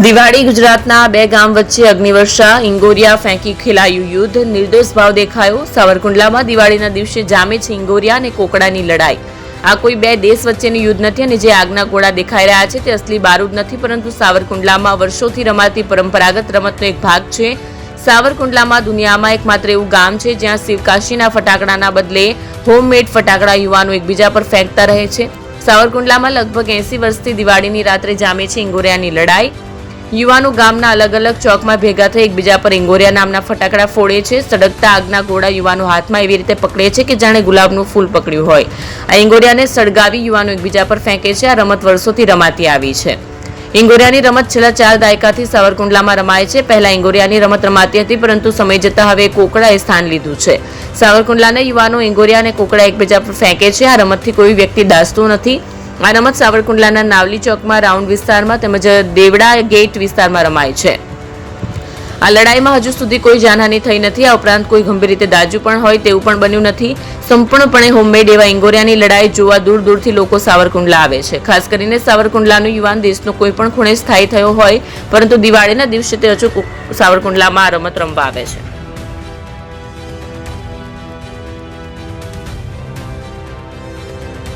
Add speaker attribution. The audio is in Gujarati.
Speaker 1: દિવાળી ગુજરાતના બે ગામ વચ્ચે અગ્નિવર્ષા, ઇંગોરિયા ફેંકી ખેલાયું યુદ્ધ, નિર્દોષ ભાવ દેખાયો. સાવરકુંડલામાં દિવાળીના દિવસે જામે છે ઇંગોરિયા અને કોકડાની લડાઈ. આ કોઈ બે દેશ વચ્ચેનું યુદ્ધ નથી અને જે આગના ગોળા દેખાઈ રહ્યા છે તે અસલી બારૂદ નથી, પરંતુ સાવરકુંડલામાં વર્ષોથી રમાતી પરંપરાગત રમતનો એક ભાગ છે. સાવરકુંડલામાં દુનિયામાં એકમાત્ર એવું ગામ છે જ્યાં શિવકાશીના ફટાકડાના બદલે હોમમેડ ફટાકડા યુવાનો એકબીજા પર ફેંકતા રહે છે. સાવરકુંડલામાં લગભગ 80 વર્ષથી દિવાળીની રાત્રે જામે છે ઇંગોરિયાની લડાઈ. યુવાનો ગામના અલગ અલગ ચોકમાં ભેગા થઈ એકબીજા પર ઇંગોરિયા નામના ફટાકડા ફોડે છે. સળગતા આગના ગોળા યુવાનો હાથમાં એવી રીતે પકડે છે કે જાણે ગુલાબનું ફૂલ પકડ્યું હોય. આ ઇંગોરિયાને સળગાવી યુવાનો એકબીજા પર ફેંકે છે. આ રમત વર્ષોથી રમાતી આવી છે. ઇંગોરિયાની રમત છેલ્લા 4 દાયકાથી સાવરકુંડલામાં રમાય છે. પહેલા ઇંગોરિયાની રમત રમાતી હતી, પરંતુ સમય જતાં હવે કોકડાએ સ્થાન લીધું છે. સાવરકુંડલાના યુવાનો ઇંગોરિયા અને કોકડા એકબીજા પર ફેંકે છે. આ રમતથી કોઈ વ્યક્તિ દાઝતું નથી. આ રમત સાવરકુંડલાના નાવલી ચોકમાં, રાઉન્ડ વિસ્તારમાં તેમજ દેવડા ગેટ વિસ્તારમાં રમાય છે. આ લડાઈમાં હજુ સુધી કોઈ જાનહાની થઈ નથી. આ ઉપરાંત કોઈ ગંભીર રીતે દાઝ્યું પણ હોય તેવું પણ બન્યું નથી. સંપૂર્ણપણે હોમમેડ એવા ઇંગોરિયાની લડાઈ જોવા દૂર દૂરથી લોકો સાવરકુંડલા આવે છે. ખાસ કરીને સાવરકુંડલાનો યુવાન દેશનો કોઈ પણ ખૂણે સ્થાયી થયો હોય, પરંતુ દિવાળીના દિવસે તે અચૂક સાવરકુંડલામાં આ રમત રમવા આવે છે.